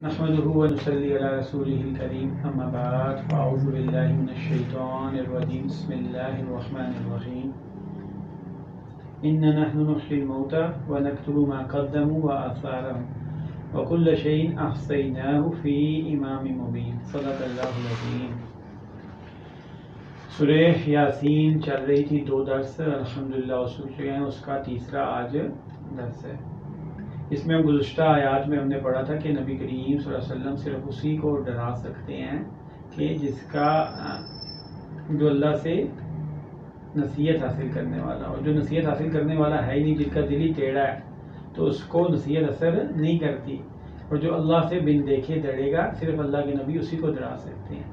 نحمده ونصلي على رسوله الكريم اما بعد فاعوذ بالله من الشيطان الرجيم بسم الله الرحمن الرحيم إن نحن نحيي الموتى ونكتب ما قدموا وآثارهم وكل شيء أحصيناه في إمام مبين صدق الله العظيم۔ سورہ یاسین چل رہی تھی 2 درس الحمدللہ ہو چکے ہیں، اس کا تیسرا آج درس ہے۔ اس میں گزشتہ آیات میں ہم نے پڑھا تھا کہ نبی کریم صلی اللہ علیہ وسلم صرف اسی کو ڈرا سکتے ہیں کہ جس کا جو اللہ سے نصیحت حاصل کرنے والا، اور جو نصیحت حاصل کرنے والا ہے ہی نہیں، جس کا دل ہی ٹیڑھا ہے، تو اس کو نصیحت اثر نہیں کرتی، اور جو اللہ سے بن دیکھے ڈرے گا، صرف اللہ کے نبی اسی کو ڈرا سکتے ہیں۔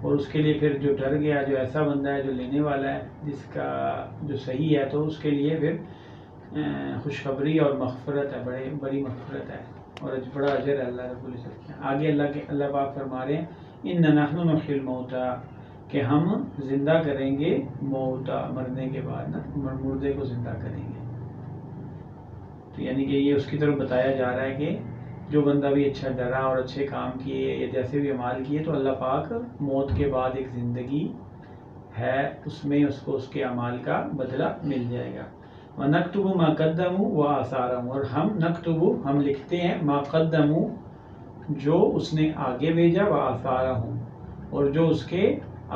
اور اس کے لیے پھر جو ڈر گیا، جو ایسا بندہ ہے جو لینے والا ہے، جس کا جو صحیح ہے، تو اس کے لیے پھر خوشخبری اور مغفرت ہے، بڑی مغفرت ہے اور بڑا اجر ہے اللہ رب العزت کا۔ آگے اللہ پاک فرما رہے ہیں ان نحن نحیی الموتى، کہ ہم زندہ کریں گے موتا، مرنے کے بعد نا، مردے کو زندہ کریں گے۔ تو یعنی کہ یہ اس کی طرف بتایا جا رہا ہے کہ جو بندہ بھی اچھا ڈرا اور اچھے کام کیے یا جیسے بھی اعمال کیے، تو اللہ پاک موت کے بعد ایک زندگی ہے، اس میں اس کو اس کے اعمال کا بدلہ مل جائے گا۔ وَنَكْتُبُ مَا قَدَّمُوا وَآثَارَهُمْ، اور ہم لکھتے ہیں ما قدموا، جو اس نے آگے بھیجا، وآثارهم، اور جو اس کے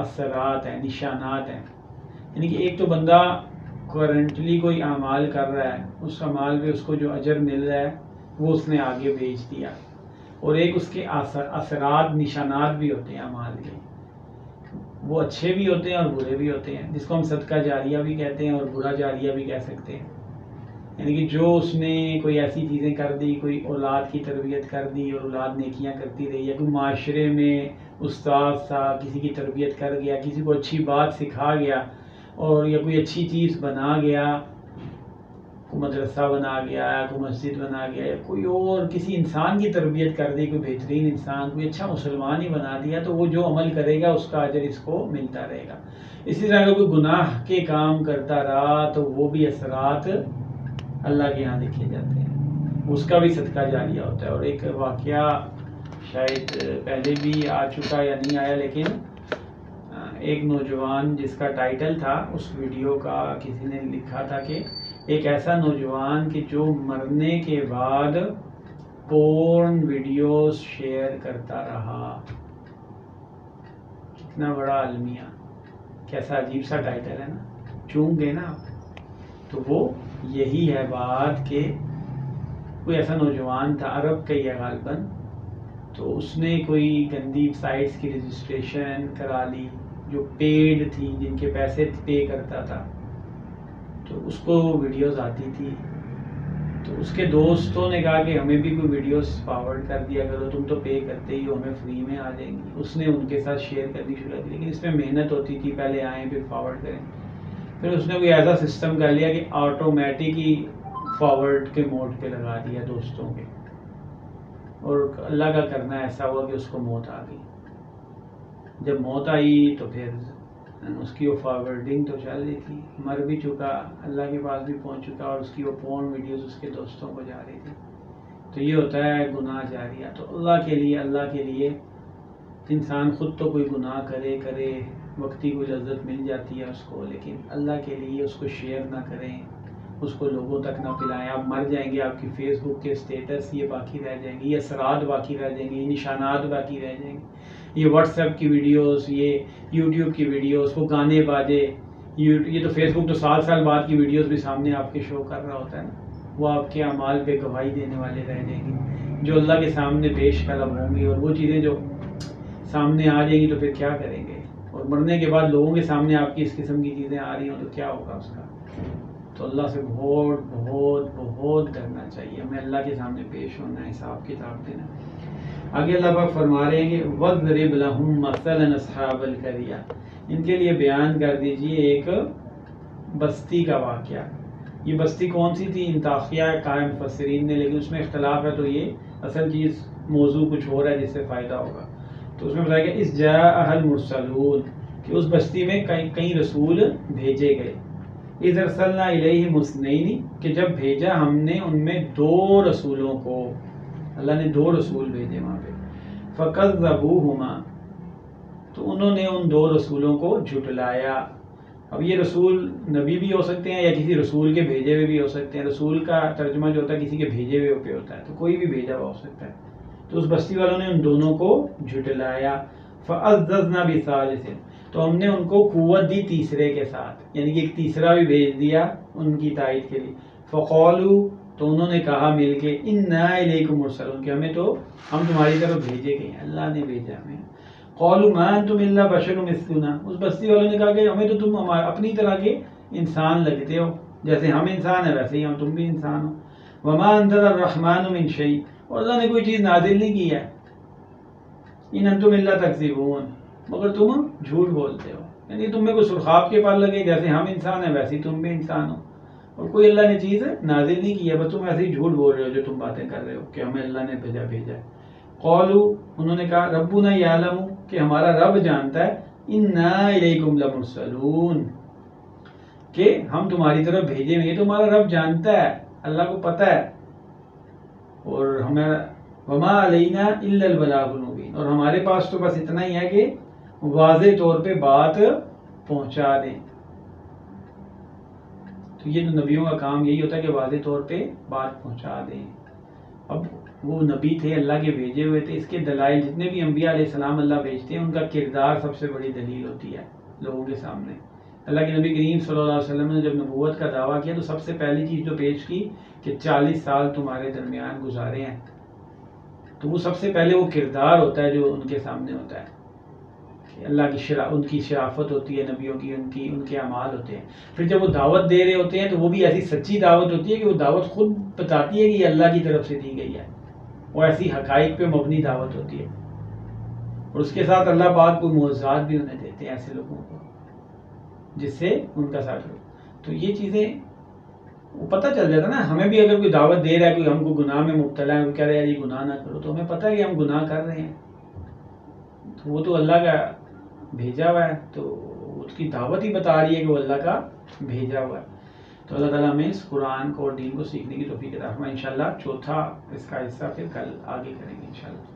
اثرات ہیں، نشانات ہیں۔ یعنی کہ ایک تو بندہ کرنٹلی کوئی اعمال کر رہا ہے، اس اعمال پہ اس کو جو اجر مل رہا ہے وہ اس نے آگے بھیج دیا، اور ایک اس کے اثرات، نشانات بھی ہوتے ہیں اعمال کے، وہ اچھے بھی ہوتے ہیں اور برے بھی ہوتے ہیں، جس کو ہم صدقہ جاریہ بھی کہتے ہیں اور برا جاریہ بھی کہہ سکتے ہیں۔ یعنی کہ جو اس نے کوئی ایسی چیزیں کر دی، کوئی اولاد کی تربیت کر دی اور اولاد نیکیاں کرتی رہی، یا کوئی معاشرے میں استاد تھا، کسی کی تربیت کر گیا، کسی کو اچھی بات سکھا گیا، اور یا کوئی اچھی چیز بنا گیا، کوئی مدرسہ بنا گیا، کوئی مسجد بنا گیا، یا کوئی اور کسی انسان کی تربیت کر دی، کوئی بہترین انسان، کوئی اچھا مسلمان ہی بنا دیا، تو وہ جو عمل کرے گا اس کا اجر اس کو ملتا رہے گا۔ اسی طرح اگر کوئی گناہ کے کام کرتا رہا تو وہ بھی اثرات اللہ کے یہاں لکھے جاتے ہیں، اس کا بھی صدقہ جاریہ ہوتا ہے۔ اور ایک واقعہ شاید پہلے بھی آ چکا یا نہیں آیا، لیکن ایک نوجوان جس کا ٹائٹل تھا اس ویڈیو کا، کسی نے لکھا تھا کہ ایک ایسا نوجوان کہ جو مرنے کے بعد پورن ویڈیوز شیئر کرتا رہا۔ کتنا بڑا المیہ، کیسا عجیب سا ٹائٹل ہے نا، چونک گئے نا آپ۔ تو وہ یہی ہے بات کہ کوئی ایسا نوجوان تھا، عرب کا ہی ہے غالباً، تو اس نے کوئی گندی سائٹس کی رجسٹریشن کرا لی جو پیڈ تھی، جن کے پیسے پے کرتا تھا، تو اس کو ویڈیوز آتی تھی۔ تو اس کے دوستوں نے کہا کہ ہمیں بھی کوئی ویڈیوز فارورڈ کر دیا کرو، تم تو پے کرتے ہی ہو، ہمیں فری میں آ جائیں گی۔ اس نے ان کے ساتھ شیئر کرنی شروع کی، لیکن اس میں محنت ہوتی تھی، پہلے آئیں پھر فارورڈ کریں۔ پھر اس نے کوئی ایسا سسٹم کر لیا کہ آٹومیٹک ہی فارورڈ کے موڈ پہ لگا دیا دوستوں کے، اور اللہ کا کرنا ایسا ہوا کہ اس کو موت آ گئی۔ جب موت آئی تو پھر اس کی وہ فارورڈنگ تو چل رہی تھی، مر بھی چکا، اللہ کے پاس بھی پہنچ چکا، اور اس کی وہ پورن ویڈیوز اس کے دوستوں کو جا رہی تھی۔ تو یہ ہوتا ہے گناہ جاریہ۔ تو اللہ کے لیے انسان خود تو کوئی گناہ کرے، وقتی کوئی لذت مل جاتی ہے اس کو، لیکن اللہ کے لیے اس کو شیئر نہ کریں، اس کو لوگوں تک نہ پھیلائیں۔ آپ مر جائیں گے، آپ کی فیس بک کے اسٹیٹس یہ باقی رہ جائیں گے، یہ اثرات باقی رہ جائیں گے، یہ نشانات باقی رہ جائیں گے، یہ واٹس ایپ کی ویڈیوز، یہ یوٹیوب کی ویڈیوز، وہ گانے باجے، یہ تو فیس بک تو سال بعد کی ویڈیوز بھی سامنے آپ کے شو کر رہا ہوتا ہے نا، وہ آپ کے اعمال پہ گواہی دینے والے رہ جائیں گے، جو اللہ کے سامنے پیش طلب ہوں گی، اور وہ چیزیں جو سامنے آ جائیں گی تو پھر کیا کریں گے؟ اور مرنے کے بعد لوگوں کے سامنے آپ کی اس قسم کی چیزیں آ رہی ہوں تو کیا ہوگا اس کا؟ تو اللہ سے بہت بہت بہت ڈرنا چاہیے، ہمیں اللہ کے سامنے پیش ہونا ہے، حساب کتاب دینا۔ آگے اللہ پاک فرما رہے ہیں کہ وَاضْرِبْ لَهُم مَثَلًا أَصْحَابَ الْقَرْيَةِ، ان کے لیے بیان کر دیجئے ایک بستی کا واقعہ۔ یہ بستی کون سی تھی؟ انطاخیہ قائم مفسرین نے، لیکن اس میں اختلاف ہے، تو یہ اصل چیز موضوع کچھ اور ہے جس سے فائدہ ہوگا۔ تو اس میں بتایا کہ اِذْ جَاءَهَا الْمُرْسَلُونَ، کہ اس بستی میں کئی رسول بھیجے گئے۔ اِذْ أَرْسَلْنَا إِلَيْهِمُ اثْنَيْنِ، کہ جب بھیجا ہم نے ان میں 2 رسولوں کو، اللہ نے 2 رسول بھیجے وہاں پہ. فَكَذَّبُوهُمَا، تو انہوں نے ان 2 رسولوں کو جھٹلایا. اب یہ رسول نبی بھی ہو سکتے ہیں یا کسی رسول کے بھیجے ہوئے بھی ہو سکتے ہیں. رسول کا ترجمہ جو ہوتا ہے کسی کے بھیجے ہوئے پہ ہوتا ہے، تو کوئی بھی بھیجا ہوا ہو سکتا ہے. تو اس بستی والوں نے ان دونوں کو جھٹلایا. فَعَزَّزْنَا بِثَالِثٍ، تو ہم نے ان کو قوت دی تیسرے کے ساتھ، یعنی کہ ایک تیسرا بھی بھیج دیا ان کی تائید کے لیے. فَقَالُوا، تو انہوں نے کہا مل کے، اِنَّا إِلَيْكُمْ مُرْسَلُونَ، کہ ہم تمہاری طرف بھیجے گئے ہیں، اللہ نے بھیجا ہمیں. قَالُوا مَا أَنْتُمْ إِلَّا بَشَرٌ مِثْلُنَا، اس بستی والوں نے کہا کہ ہمیں تو تم اپنی طرح کے انسان لگتے ہو، جیسے ہم انسان ہیں ویسے ہی ہم تم بھی انسان ہو. وَمَا أَنزَلَ الرَّحْمَنُ مِنْ شَيْءٍ، اور اللہ نے کوئی چیز نازل نہیں کی ہے. إِنْ أَنْتُمْ إِلَّا تَكْذِبُونَ، مگر تم جھوٹ بولتے ہو. یعنی تم میں کوئی سرخاب کے پر لگے، جیسے ہم انسان ہیں ویسے ہی تم بھی انسان ہو، اور کوئی اللہ نے چیز نازل نہیں کی ہے، بس تم ایسے ہی جھوٹ بول رہے ہو جو تم باتیں کر رہے ہو کہ ہمیں اللہ نے بھیجا ہے. قالوا، انہوں نے کہا ربنا یعلم، کہ ہمارا رب جانتا ہے، انا الیکم لمرسلون، کہ ہم تمہاری طرف بھیجے ہوئے. تو ہمارا رب جانتا ہے، اللہ کو پتہ ہے. اور ہمارا وما علینا الا البلاغ المبین، اور ہمارے پاس تو بس اتنا ہی ہے کہ واضح طور پہ بات پہنچا دیں. تو یہ تو نبیوں کا کام یہی ہوتا ہے کہ واضح طور پہ بات پہنچا دیں. اب وہ نبی تھے، اللہ کے بھیجے ہوئے تھے. اس کے دلائل جتنے بھی انبیاء علیہ السلام اللہ بھیجتے ہیں، ان کا کردار سب سے بڑی دلیل ہوتی ہے لوگوں کے سامنے. اللہ کے نبی کریم صلی اللہ علیہ وسلم نے جب نبوت کا دعویٰ کیا تو سب سے پہلی چیز جو پیش کی کہ 40 سال تمہارے درمیان گزارے ہیں. تو وہ سب سے پہلے وہ کردار ہوتا ہے جو ان کے سامنے ہوتا ہے، کہ اللہ کی ان کی شرافت ہوتی ہے نبیوں کی، ان کے اعمال ہوتے ہیں. پھر جب وہ دعوت دے رہے ہوتے ہیں تو وہ بھی ایسی سچی دعوت ہوتی ہے کہ وہ دعوت خود بتاتی ہے کہ یہ اللہ کی طرف سے دی گئی ہے، وہ ایسی حقائق پہ مبنی دعوت ہوتی ہے. اور اس کے ساتھ اللہ پاک کوئی معجزات بھی انہیں دیتے ہیں ایسے لوگوں کو جس سے ان کا ساتھ ہو. تو یہ چیزیں وہ پتہ چل جاتا ہے نا. ہمیں بھی اگر کوئی دعوت دے رہا ہے، کوئی ہم کو گناہ میں مبتلا ہے، کوئی کہہ رہا ہے یہ گناہ نہ کرو، تو ہمیں پتہ ہے کہ ہم گناہ کر رہے ہیں. تو وہ تو اللہ کا بھیجا ہوا ہے، تو اس کی دعوت ہی بتا رہی ہے کہ وہ اللہ کا بھیجا ہوا ہے. تو اللہ تعالیٰ ہمیں اس قرآن کو اور دین کو سیکھنے کی توفیق عطا فرمائے. انشاءاللہ چوتھا اس کا حصہ پھر کل آگے کریں گے انشاءاللہ.